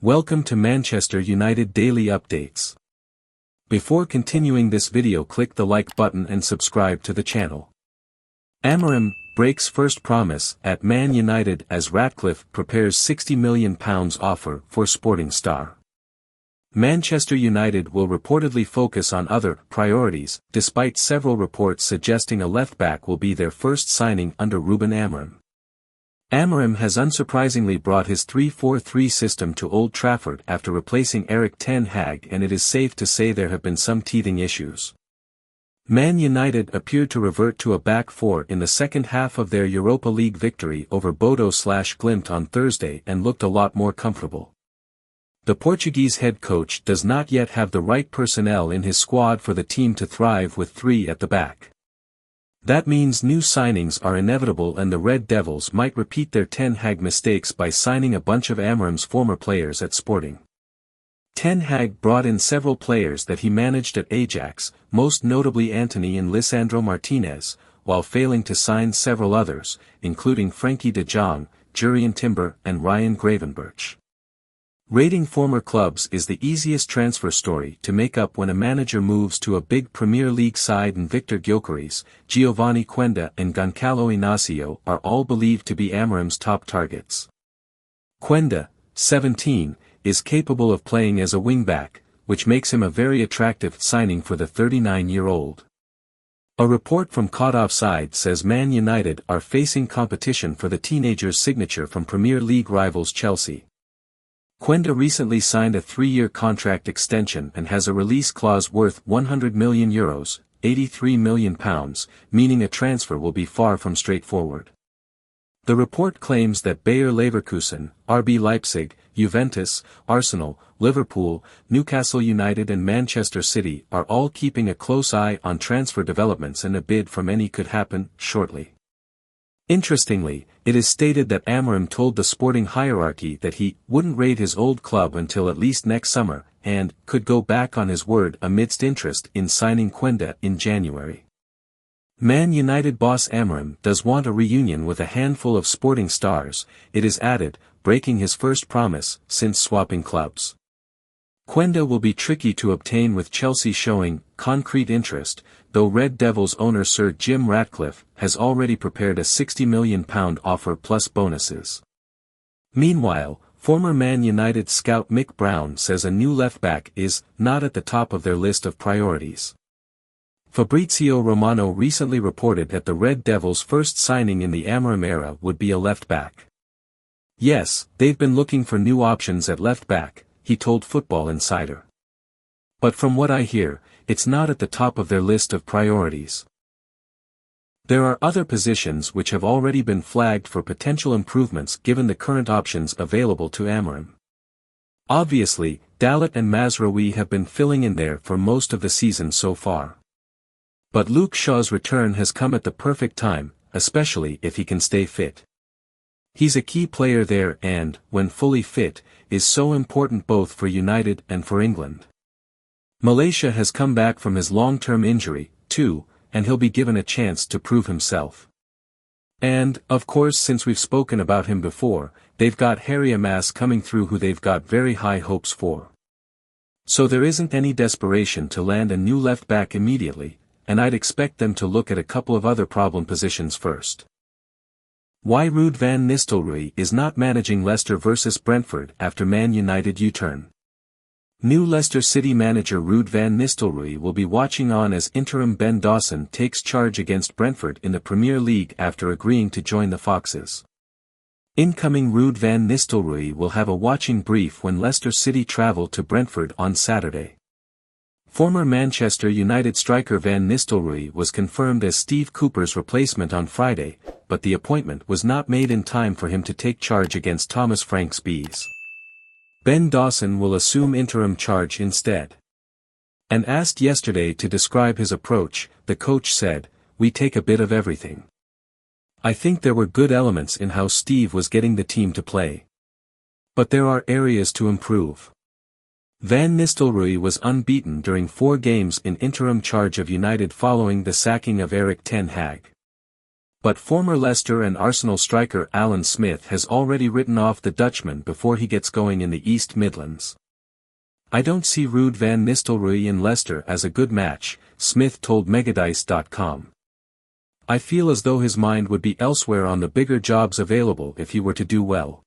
Welcome to Manchester United Daily Updates. Before continuing this video, click the like button and subscribe to the channel. Amorim breaks first promise at Man United as Ratcliffe prepares £60 million offer for sporting star. Manchester United will reportedly focus on other priorities, despite several reports suggesting a left-back will be their first signing under Ruben Amorim. Amorim has unsurprisingly brought his 3-4-3 system to Old Trafford after replacing Erik ten Hag, and it is safe to say there have been some teething issues. Man United appeared to revert to a back four in the second half of their Europa League victory over Bodo/Glimt on Thursday and looked a lot more comfortable. The Portuguese head coach does not yet have the right personnel in his squad for the team to thrive with three at the back. That means new signings are inevitable, and the Red Devils might repeat their Ten Hag mistakes by signing a bunch of Amorim's former players at Sporting. Ten Hag brought in several players that he managed at Ajax, most notably Antony and Lisandro Martinez, while failing to sign several others, including Frenkie de Jong, Jurriën Timber and Ryan Gravenberch. Raiding former clubs is the easiest transfer story to make up when a manager moves to a big Premier League side, and Victor Gyökeres, Giovanni Quenda and Goncalo Inacio are all believed to be Amorim's top targets. Quenda, 17, is capable of playing as a wing-back, which makes him a very attractive signing for the 39-year-old. A report from Caught Offside says Man United are facing competition for the teenager's signature from Premier League rivals Chelsea. Quenda recently signed a 3-year contract extension and has a release clause worth €100 million, £83 million, meaning a transfer will be far from straightforward. The report claims that Bayer Leverkusen, RB Leipzig, Juventus, Arsenal, Liverpool, Newcastle United and Manchester City are all keeping a close eye on transfer developments, and a bid from any could happen shortly. Interestingly, it is stated that Amorim told the Sporting hierarchy that he wouldn't raid his old club until at least next summer, and could go back on his word amidst interest in signing Quenda in January. Man United boss Amorim does want a reunion with a handful of Sporting stars, it is added, breaking his first promise since swapping clubs. Quenda will be tricky to obtain, with Chelsea showing concrete interest, though Red Devils owner Sir Jim Ratcliffe has already prepared a £60 million offer plus bonuses. Meanwhile, former Man United scout Mick Brown says a new left-back is not at the top of their list of priorities. Fabrizio Romano recently reported that the Red Devils' first signing in the Amorim era would be a left-back. Yes, they've been looking for new options at left-back, he told Football Insider. But from what I hear, it's not at the top of their list of priorities. There are other positions which have already been flagged for potential improvements given the current options available to Amorim. Obviously, Dalit and Mazraoui have been filling in there for most of the season so far. But Luke Shaw's return has come at the perfect time, especially if he can stay fit. He's a key player there and, when fully fit, is so important both for United and for England. Malaysia has come back from his long-term injury, too, and he'll be given a chance to prove himself. And, of course, since we've spoken about him before, they've got Harry Amas coming through, who they've got very high hopes for. So there isn't any desperation to land a new left-back immediately, and I'd expect them to look at a couple of other problem positions first. Why Ruud van Nistelrooy is not managing Leicester vs Brentford after Man United U-turn. New Leicester City manager Ruud van Nistelrooy will be watching on as interim Ben Dawson takes charge against Brentford in the Premier League after agreeing to join the Foxes. Incoming Ruud van Nistelrooy will have a watching brief when Leicester City travel to Brentford on Saturday. Former Manchester United striker Van Nistelrooy was confirmed as Steve Cooper's replacement on Friday, but the appointment was not made in time for him to take charge against Thomas Frank's Bees. Ben Dawson will assume interim charge instead. And asked yesterday to describe his approach, the coach said, "We take a bit of everything. I think there were good elements in how Steve was getting the team to play. But there are areas to improve." Van Nistelrooy was unbeaten during 4 games in interim charge of United following the sacking of Erik ten Hag. But former Leicester and Arsenal striker Alan Smith has already written off the Dutchman before he gets going in the East Midlands. "I don't see Ruud van Nistelrooy in Leicester as a good match," Smith told Megadice.com. "I feel as though his mind would be elsewhere on the bigger jobs available if he were to do well.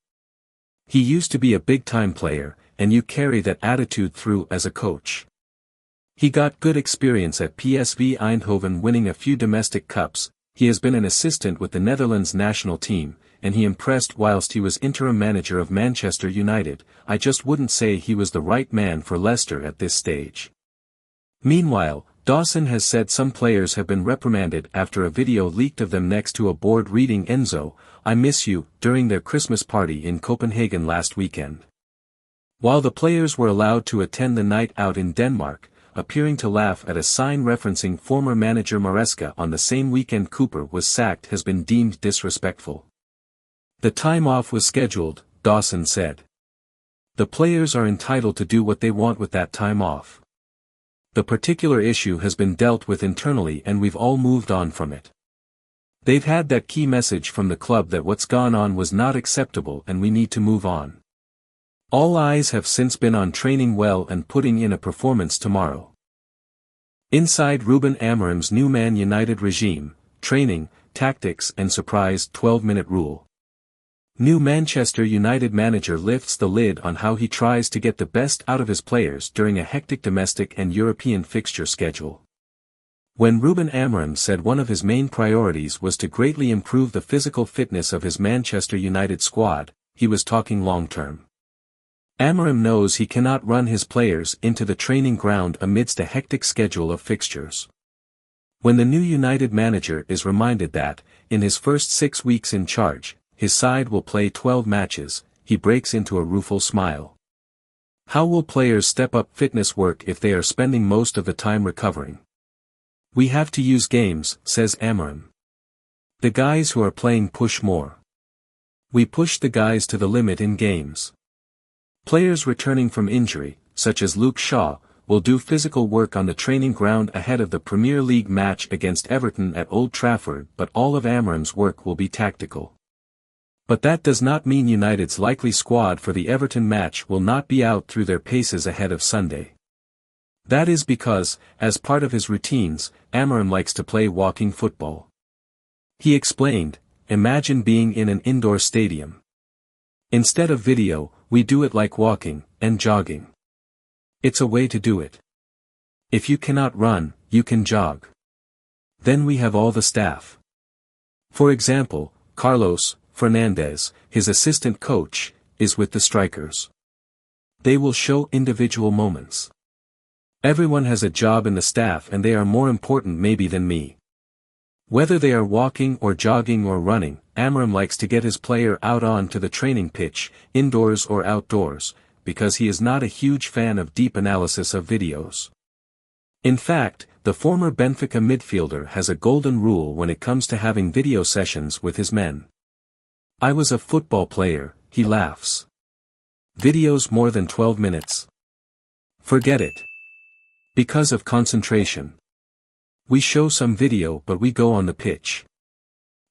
He used to be a big-time player, and you carry that attitude through as a coach. He got good experience at PSV Eindhoven, winning a few domestic cups. He has been an assistant with the Netherlands national team, and he impressed whilst he was interim manager of Manchester United. I just wouldn't say he was the right man for Leicester at this stage." Meanwhile, Dawson has said some players have been reprimanded after a video leaked of them next to a board reading "Enzo, I miss you" during their Christmas party in Copenhagen last weekend. While the players were allowed to attend the night out in Denmark, appearing to laugh at a sign referencing former manager Maresca on the same weekend Cooper was sacked has been deemed disrespectful. "The time off was scheduled," Dawson said. "The players are entitled to do what they want with that time off. The particular issue has been dealt with internally and we've all moved on from it. They've had that key message from the club that what's gone on was not acceptable and we need to move on. All eyes have since been on training well and putting in a performance tomorrow." Inside Ruben Amorim's new Man United regime, training, tactics and surprise 12-minute rule. New Manchester United manager lifts the lid on how he tries to get the best out of his players during a hectic domestic and European fixture schedule. When Ruben Amorim said one of his main priorities was to greatly improve the physical fitness of his Manchester United squad, he was talking long-term. Amorim knows he cannot run his players into the training ground amidst a hectic schedule of fixtures. When the new United manager is reminded that, in his first 6 weeks in charge, his side will play 12 matches, he breaks into a rueful smile. How will players step up fitness work if they are spending most of the time recovering? "We have to use games," says Amorim. "The guys who are playing push more. We push the guys to the limit in games. Players returning from injury, such as Luke Shaw, will do physical work on the training ground ahead of the Premier League match against Everton at Old Trafford, but all of Amorim's work will be tactical. But that does not mean United's likely squad for the Everton match will not be out through their paces ahead of Sunday. That is because, as part of his routines, Amorim likes to play walking football." He explained, "Imagine being in an indoor stadium. Instead of video, we do it like walking and jogging. It's a way to do it. If you cannot run, you can jog. Then we have all the staff. For example, Carlos Fernandez, his assistant coach, is with the strikers. They will show individual moments. Everyone has a job in the staff and they are more important maybe than me. Whether they are walking or jogging or running, Amorim likes to get his player out onto the training pitch, indoors or outdoors, because he is not a huge fan of deep analysis of videos. In fact, the former Benfica midfielder has a golden rule when it comes to having video sessions with his men. I was a football player, he laughs. Videos more than 12 minutes. Forget it. Because of concentration. We show some video but we go on the pitch.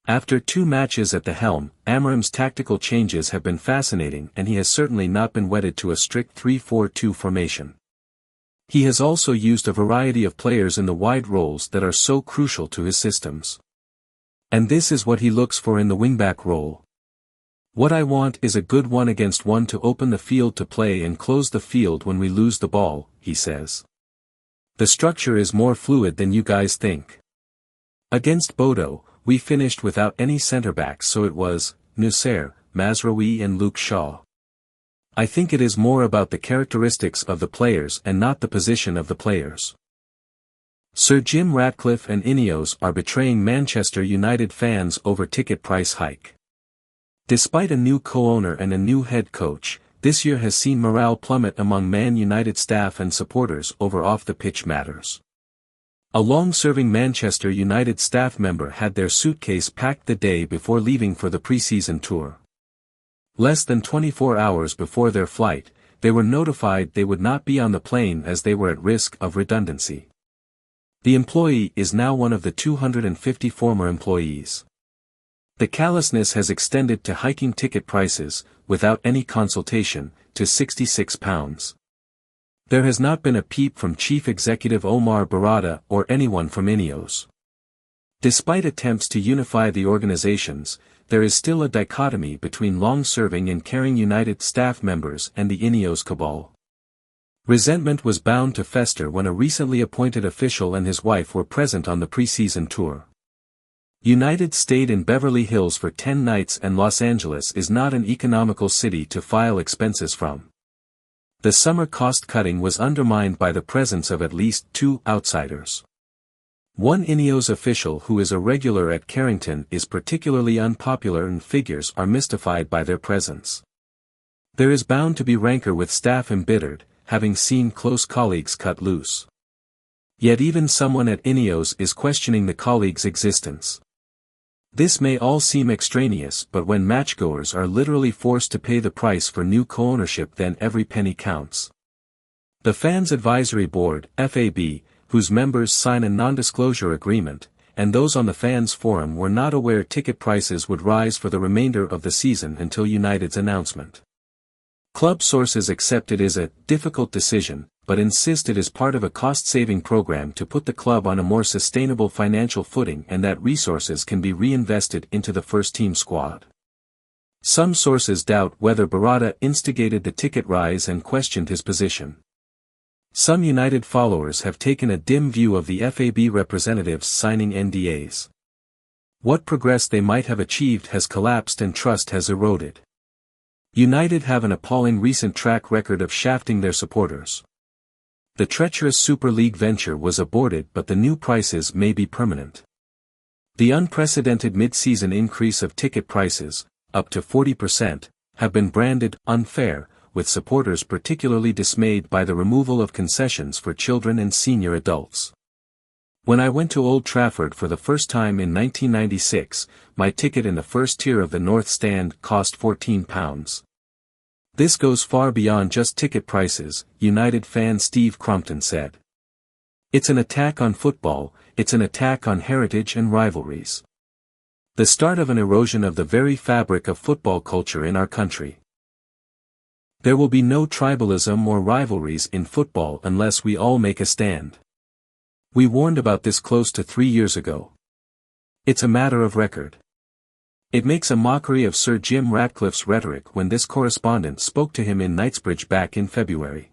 After 2 matches at the helm, Amorim's tactical changes have been fascinating and he has certainly not been wedded to a strict 3-4-2 formation. He has also used a variety of players in the wide roles that are so crucial to his systems. And this is what he looks for in the wingback role. What I want is a good 1-against-1 to open the field to play and close the field when we lose the ball, he says. The structure is more fluid than you guys think. Against Bodo, we finished without any centre-backs, so it was Nusser, Mazraoui and Luke Shaw. I think it is more about the characteristics of the players and not the position of the players. Sir Jim Ratcliffe and Ineos are betraying Manchester United fans over ticket price hike. Despite a new co-owner and a new head coach, this year has seen morale plummet among Man United staff and supporters over off-the-pitch matters. A long-serving Manchester United staff member had their suitcase packed the day before leaving for the pre-season tour. Less than 24 hours before their flight, they were notified they would not be on the plane as they were at risk of redundancy. The employee is now one of the 250 former employees. The callousness has extended to hiking ticket prices, without any consultation, to £66. There has not been a peep from Chief Executive Omar Barada or anyone from ineos. Despite attempts to unify the organizations, there is still a dichotomy between long-serving and caring United staff members and the ineos cabal. Resentment was bound to fester when a recently appointed official and his wife were present on the pre-season tour. United stayed in Beverly Hills for 10 nights, and Los Angeles is not an economical city to file expenses from. The summer cost-cutting was undermined by the presence of at least 2 outsiders. One ineos official who is a regular at Carrington is particularly unpopular, and figures are mystified by their presence. There is bound to be rancor with staff embittered, having seen close colleagues cut loose. Yet even someone at ineos is questioning the colleague's existence. This may all seem extraneous, but when matchgoers are literally forced to pay the price for new co-ownership, then every penny counts. The Fans Advisory Board, FAB, whose members sign a non-disclosure agreement, and those on the fans forum were not aware ticket prices would rise for the remainder of the season until United's announcement. Club sources accept it is a difficult decision, but insist it is part of a cost-saving program to put the club on a more sustainable financial footing and that resources can be reinvested into the first-team squad. Some sources doubt whether Barada instigated the ticket rise and questioned his position. Some United followers have taken a dim view of the FAB representatives signing NDAs. What progress they might have achieved has collapsed and trust has eroded. United have an appalling recent track record of shafting their supporters. The treacherous Super League venture was aborted, but the new prices may be permanent. The unprecedented mid-season increase of ticket prices, up to 40%, have been branded unfair, with supporters particularly dismayed by the removal of concessions for children and senior adults. When I went to Old Trafford for the first time in 1996, my ticket in the first tier of the North Stand cost £14. This goes far beyond just ticket prices, United fan Steve Crompton said. It's an attack on football, it's an attack on heritage and rivalries. The start of an erosion of the very fabric of football culture in our country. There will be no tribalism or rivalries in football unless we all make a stand. We warned about this close to 3 years ago. It's a matter of record. It makes a mockery of Sir Jim Ratcliffe's rhetoric when this correspondent spoke to him in Knightsbridge back in February.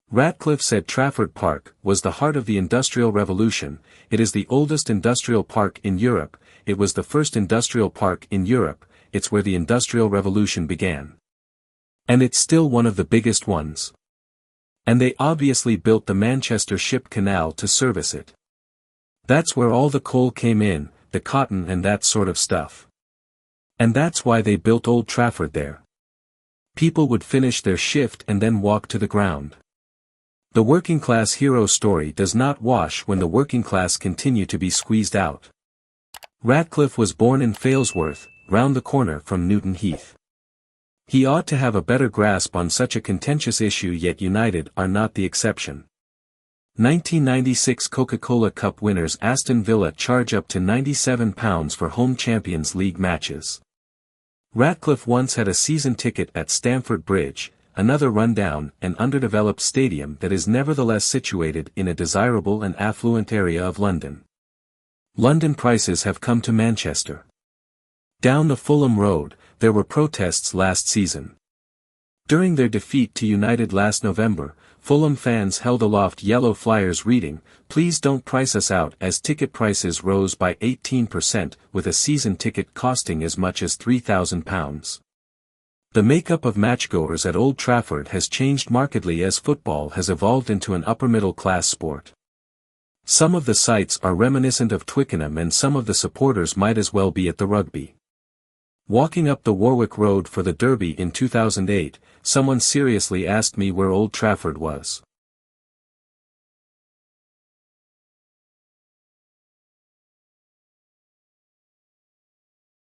Ratcliffe said Trafford Park was the heart of the Industrial Revolution. It is the oldest industrial park in Europe, it was the first industrial park in Europe, it's where the Industrial Revolution began. And it's still one of the biggest ones. And they obviously built the Manchester Ship Canal to service it. That's where all the coal came in, the cotton and that sort of stuff. And that's why they built Old Trafford there. People would finish their shift and then walk to the ground. The working class hero story does not wash when the working class continue to be squeezed out. Ratcliffe was born in Failsworth, round the corner from Newton Heath. He ought to have a better grasp on such a contentious issue, yet United are not the exception. 1996 Coca-Cola Cup winners Aston Villa charge up to £97 for home Champions League matches. Ratcliffe once had a season ticket at Stamford Bridge, another rundown and underdeveloped stadium that is nevertheless situated in a desirable and affluent area of London. London prices have come to Manchester. Down the Fulham Road, there were protests last season. During their defeat to United last November, Fulham fans held aloft yellow flyers reading, "Please don't price us out," as ticket prices rose by 18%, with a season ticket costing as much as £3,000. The makeup of matchgoers at Old Trafford has changed markedly as football has evolved into an upper-middle-class sport. Some of the sights are reminiscent of Twickenham, and some of the supporters might as well be at the rugby. Walking up the Warwick Road for the Derby in 2008, someone seriously asked me where Old Trafford was.